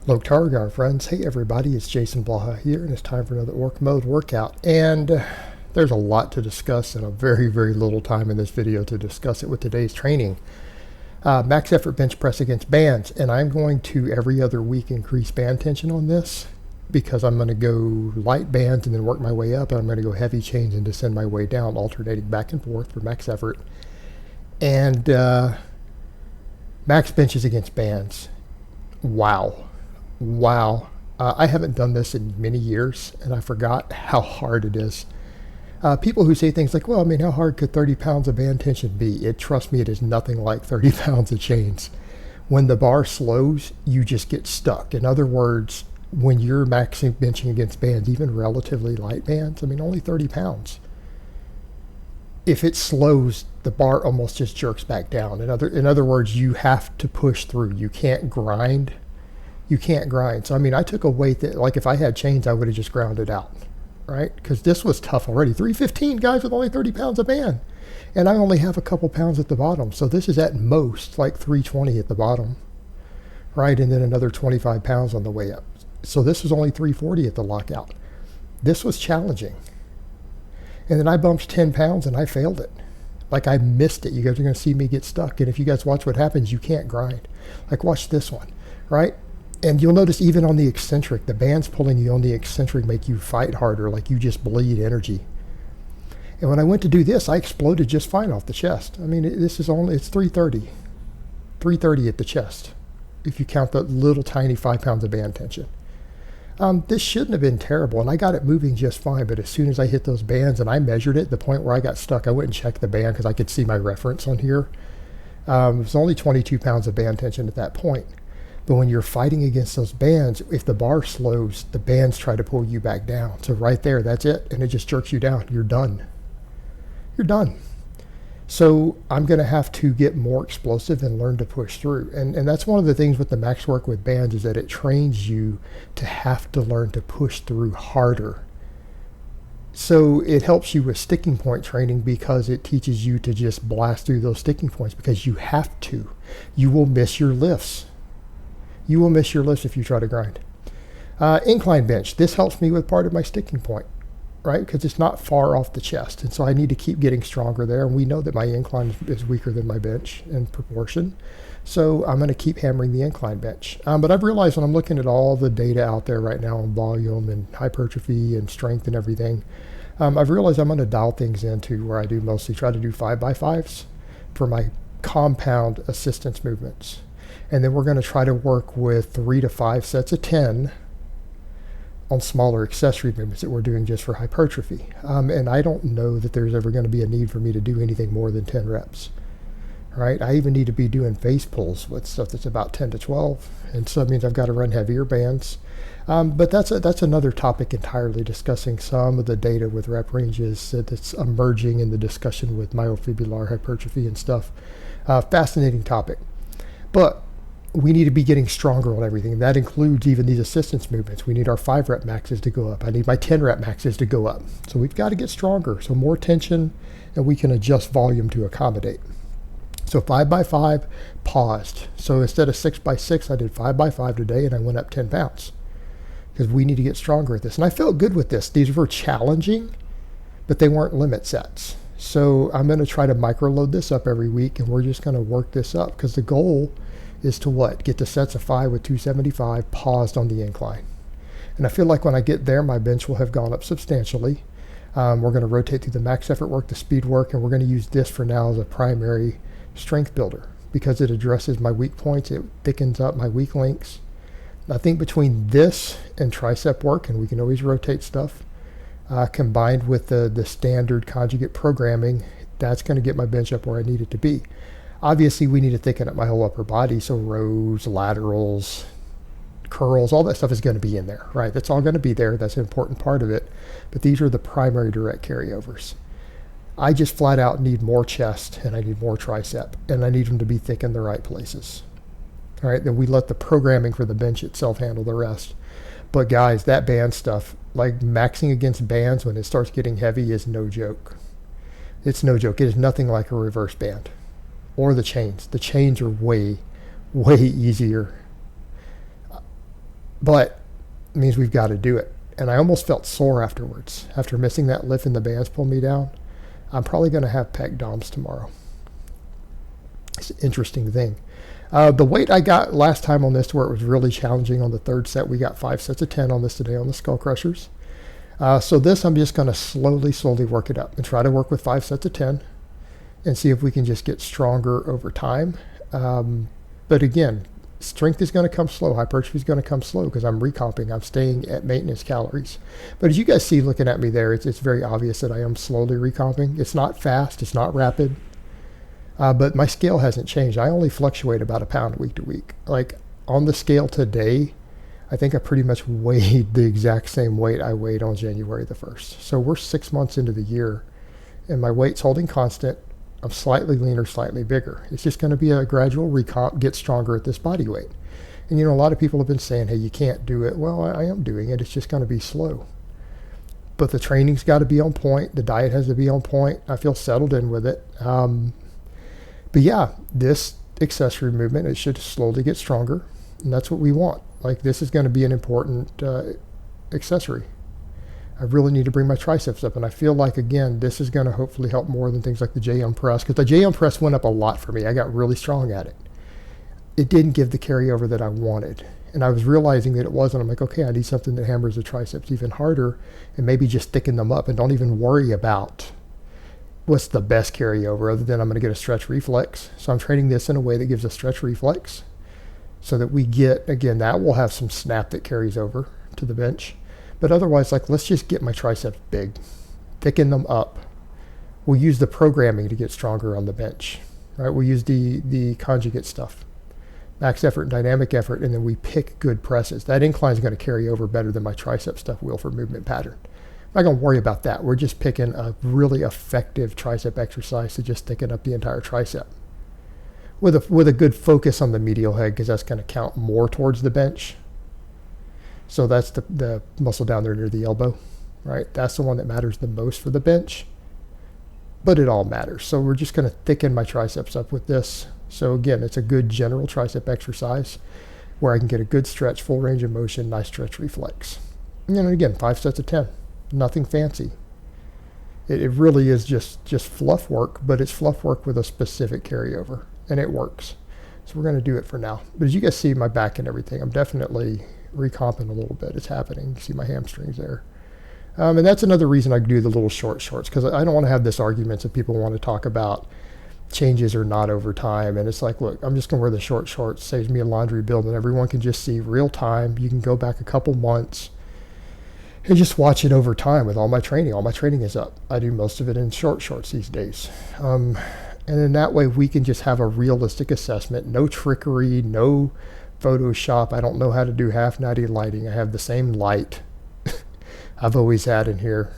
Low Targar friends, hey everybody, it's Jason Blaha here, and it's time for another Orc Mode workout. And there's a lot to discuss and a very little time in this video to discuss it with today's training. Max effort bench press against bands, and I'm going to every other week increase band tension on this because I'm going to go light bands and then work my way up, and I'm going to go heavy chains and descend my way down, alternating back and forth for max effort. And max benches against bands. Wow. I haven't done this in many years, and I forgot how hard it is. People who say things like, well, I mean, how hard could 30 pounds of band tension be? Trust me, it is nothing like 30 pounds of chains. When the bar slows, you just get stuck. In other words, when you're maxing benching against bands, even relatively light bands, I mean, only 30 pounds. If it slows, the bar almost just jerks back down. In other words, you have to push through. You can't grind. So, I mean, I took a weight that, like, if I had chains, I would have just ground it out, right? Because this was tough already. 315 guys with only 30 pounds of band. And I only have a couple pounds at the bottom. So this is at most like 320 at the bottom, right? And then another 25 pounds on the way up. So this was only 340 at the lockout. This was challenging. And then I bumped 10 pounds and I failed it. Like, I missed it. You guys are going to see me get stuck. And if you guys watch what happens, you can't grind. Like, watch this one, right? And you'll notice even on the eccentric, the bands pulling you on the eccentric make you fight harder, like you just bleed energy. And when I went to do this, I exploded just fine off the chest. I mean, it's 330. 330 at the chest, if you count the little tiny 5 pounds of band tension. This shouldn't have been terrible, and I got it moving just fine, but as soon as I hit those bands and I measured it, the point where I got stuck, I went and checked the band because I could see my reference on here. It was only 22 pounds of band tension at that point. But when you're fighting against those bands, if the bar slows, the bands try to pull you back down. So right there, that's it. And it just jerks you down. You're done. So I'm going to have to get more explosive and learn to push through. And that's one of the things with the max work with bands, is that it trains you to have to learn to push through harder. So it helps you with sticking point training because it teaches you to just blast through those sticking points because you have to. You will miss your lifts. You will miss your lifts if you try to grind. Incline bench. This helps me with part of my sticking point, right? Because it's not far off the chest. And so I need to keep getting stronger there. And we know that my incline is weaker than my bench in proportion. So I'm going to keep hammering the incline bench. But I've realized when I'm looking at all the data out there right now on volume and hypertrophy and strength and everything, I've realized I'm going to dial things into where I do mostly try to do 5x5s for my compound assistance movements. And then we're going to try to work with 3 to 5 sets of 10 on smaller accessory movements that we're doing just for hypertrophy. And I don't know that there's ever going to be a need for me to do anything more than 10 reps. Right? I even need to be doing face pulls with stuff that's about 10 to 12. And so that means I've got to run heavier bands. But that's another topic entirely, discussing some of the data with rep ranges that's emerging in the discussion with myofibular hypertrophy and stuff. Fascinating topic. But we need to be getting stronger on everything. That includes even these assistance movements. We need our 5 rep maxes to go up. I need my 10 rep maxes to go up. So we've got to get stronger. So more tension, and we can adjust volume to accommodate. So 5x5 paused. So instead of 6x6, I did 5x5 today, and I went up 10 pounds because we need to get stronger at this. And I felt good with this. These were challenging, but they weren't limit sets. So I'm going to try to micro load this up every week, and we're just going to work this up because the goal is to what? Get the sets of 5 with 275 paused on the incline. And I feel like when I get there, my bench will have gone up substantially. We're going to rotate through the max effort work, the speed work, and we're going to use this for now as a primary strength builder because it addresses my weak points. It thickens up my weak links. I think between this and tricep work, and we can always rotate stuff, combined with the standard conjugate programming, that's going to get my bench up where I need it to be. Obviously, we need to thicken up my whole upper body, so rows, laterals, curls, all that stuff is going to be in there, right? That's all going to be there. That's an important part of it. But these are the primary direct carryovers. I just flat out need more chest, and I need more tricep, and I need them to be thick in the right places. All right, then we let the programming for the bench itself handle the rest. But guys, that band stuff, like maxing against bands when it starts getting heavy, is no joke. It's no joke. It is nothing like a reverse band. Or the chains. The chains are way easier. but it means we've got to do it. And I almost felt sore afterwards. After missing that lift and the bands pulled me down, I'm probably going to have pec DOMs tomorrow. It's an interesting thing. The weight I got last time on this to where it was really challenging on the third set, we got 5 sets of 10 on this today on the skull crushers. So this, I'm just going to slowly work it up and try to work with 5 sets of 10 and see if we can just get stronger over time. But again, strength is going to come slow. Hypertrophy is going to come slow because I'm recomping. I'm staying at maintenance calories. But as you guys see looking at me there, it's very obvious that I am slowly recomping. It's not fast. It's not rapid. But my scale hasn't changed. I only fluctuate about a pound week to week. Like on the scale today, I think I pretty much weighed the exact same weight I weighed on January the 1st. So we're 6 months into the year and my weight's holding constant. I'm slightly leaner, slightly bigger. It's just going to be a gradual recomp, get stronger at this body weight. And a lot of people have been saying, hey, you can't do it. Well, I am doing it. It's just going to be slow. But the training's got to be on point. The diet has to be on point. I feel settled in with it. But yeah, this accessory movement, it should slowly get stronger. And that's what we want. Like this is going to be an important accessory. I really need to bring my triceps up. And I feel like, again, this is going to hopefully help more than things like the J-arm press. Because the J-arm press went up a lot for me. I got really strong at it. It didn't give the carryover that I wanted. And I was realizing that it wasn't. I'm like, okay, I need something that hammers the triceps even harder and maybe just thicken them up and don't even worry about what's the best carryover other than I'm going to get a stretch reflex. So I'm training this in a way that gives a stretch reflex so that we get, again, that will have some snap that carries over to the bench. But otherwise, like, let's just get my triceps big, thicken them up. We'll use the programming to get stronger on the bench, right? We'll use the conjugate stuff, max effort and dynamic effort, and then we pick good presses. That incline is going to carry over better than my tricep stuff will for movement pattern. I'm not going to worry about that. We're just picking a really effective tricep exercise to just thicken up the entire tricep with a good focus on the medial head because that's going to count more towards the bench. So that's the muscle down there near the elbow, right? That's the one that matters the most for the bench, but it all matters. So we're just going to thicken my triceps up with this. So again, it's a good general tricep exercise where I can get a good stretch, full range of motion, nice stretch reflex. And then again, 5 sets of 10. Nothing fancy. It really is just fluff work, but it's fluff work with a specific carryover, and it works. So we're going to do it for now. But as you guys see my back and everything, I'm definitely recomping a little bit. It's happening. You see my hamstrings there. And that's another reason I do the little shorts, because I don't want to have this argument that people want to talk about changes or not over time. And it's like, look, I'm just going to wear the shorts. Saves me a laundry bill, and everyone can just see real time. You can go back a couple months and just watch it over time with all my training. All my training is up. I do most of it in shorts these days. And in that way, we can just have a realistic assessment. No trickery, no Photoshop. I don't know how to do half natty lighting. I have the same light I've always had in here.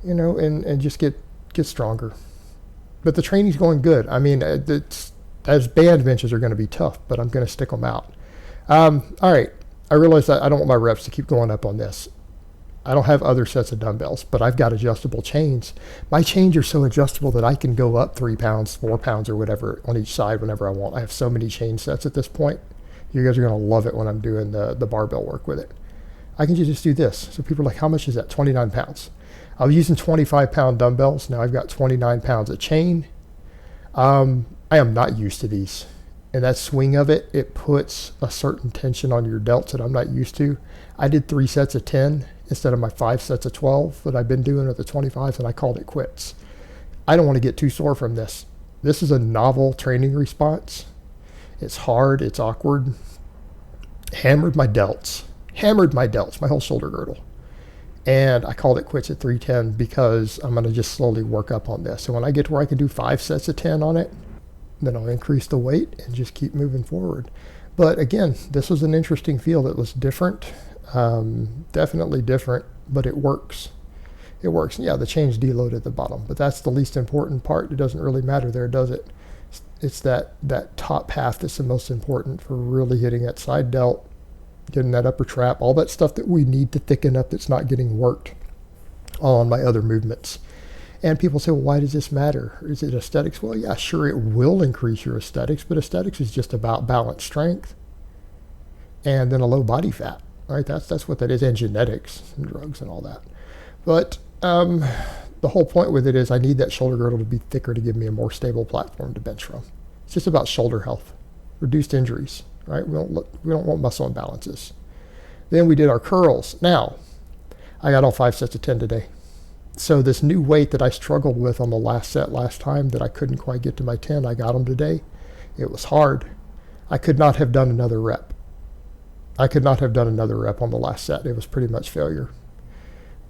And just get stronger. But the training's going good. I mean, as band benches are going to be tough, but I'm going to stick them out. All right. I realize that I don't want my reps to keep going up on this. I don't have other sets of dumbbells, but I've got adjustable chains. My chains are so adjustable that I can go up 3 pounds, 4 pounds, or whatever on each side whenever I want. I have so many chain sets at this point. You guys are going to love it when I'm doing the barbell work with it. I can just do this. So people are like, how much is that? 29 pounds. I was using 25-pound dumbbells. Now I've got 29 pounds of chain. I am not used to these. And that swing of it, it puts a certain tension on your delts that I'm not used to. I did 3 sets of 10 instead of my 5 sets of 12 that I've been doing at the 25s, and I called it quits. I don't want to get too sore from this. This is a novel training response. It's hard. It's awkward. Hammered my delts, my whole shoulder girdle. And I called it quits at 310 because I'm going to just slowly work up on this. So when I get to where I can do 5 sets of 10 on it, then I'll increase the weight and just keep moving forward. But again, this was an interesting feel that was different, definitely different, but it works. It works. Yeah, the chain's deloaded at the bottom, but that's the least important part. It doesn't really matter there, does it? It's that top half that's the most important for really hitting that side delt, getting that upper trap, all that stuff that we need to thicken up that's not getting worked on my other movements. And people say, well, why does this matter? Is it aesthetics? Well, yeah, sure, it will increase your aesthetics, but aesthetics is just about balance strength. and then a low body fat, right? That's what that is, and genetics and drugs and all that. But the whole point with it is I need that shoulder girdle to be thicker to give me a more stable platform to bench from. It's just about shoulder health, reduced injuries, right? We don't want muscle imbalances. Then we did our curls. Now, I got all 5 sets of 10 today. So this new weight that I struggled with on the last set last time that I couldn't quite get to my 10, I got them today. It was hard. I could not have done another rep. I could not have done another rep on the last set. It was pretty much failure.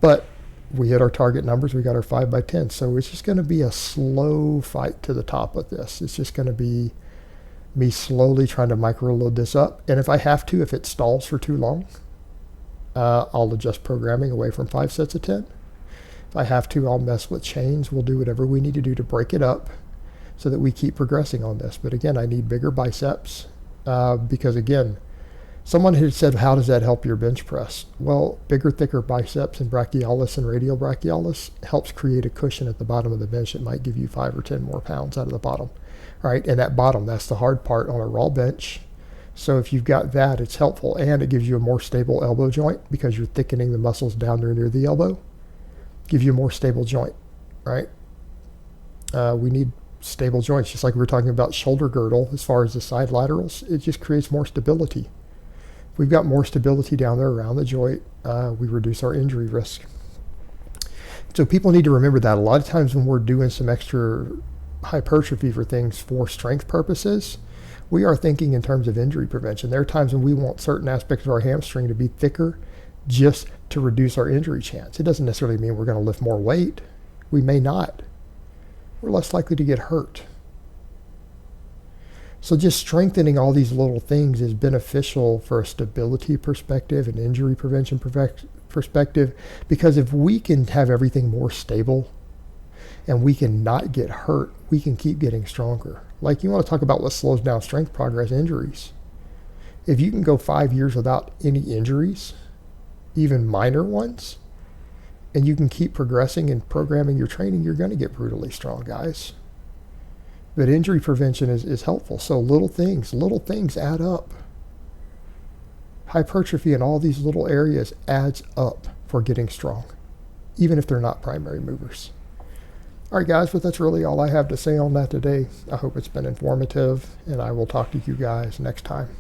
But we hit our target numbers. We got our 5 by 10. So it's just going to be a slow fight to the top with this. It's just going to be me slowly trying to micro load this up. And if I have to, if it stalls for too long, I'll adjust programming away from 5 sets of 10. If I have to, I'll mess with chains. We'll do whatever we need to do to break it up so that we keep progressing on this. But again, I need bigger biceps because, again, someone had said, how does that help your bench press? Well, bigger, thicker biceps and brachialis and radial brachialis helps create a cushion at the bottom of the bench. It might give you 5 or 10 more pounds out of the bottom, right? And that bottom, that's the hard part on a raw bench. So if you've got that, it's helpful. And it gives you a more stable elbow joint because you're thickening the muscles down there near the elbow. Give you a more stable joint, right? We need stable joints, just like we were talking about shoulder girdle as far as the side laterals. It just creates more stability. If we've got more stability down there around the joint, we reduce our injury risk. So people need to remember that. A lot of times when we're doing some extra hypertrophy for things for strength purposes, we are thinking in terms of injury prevention. There are times when we want certain aspects of our hamstring to be thicker just to reduce our injury chance. It doesn't necessarily mean we're going to lift more weight. We may not. We're less likely to get hurt. So just strengthening all these little things is beneficial for a stability perspective and injury prevention perspective, because if we can have everything more stable and we can not get hurt, we can keep getting stronger. Like, you want to talk about what slows down strength progress? Injuries. If you can go 5 years without any injuries, even minor ones, and you can keep progressing and programming your training, you're going to get brutally strong, guys. But injury prevention is helpful. So little things add up. Hypertrophy in all these little areas adds up for getting strong, even if they're not primary movers. All right, guys, but that's really all I have to say on that today. I hope it's been informative, and I will talk to you guys next time.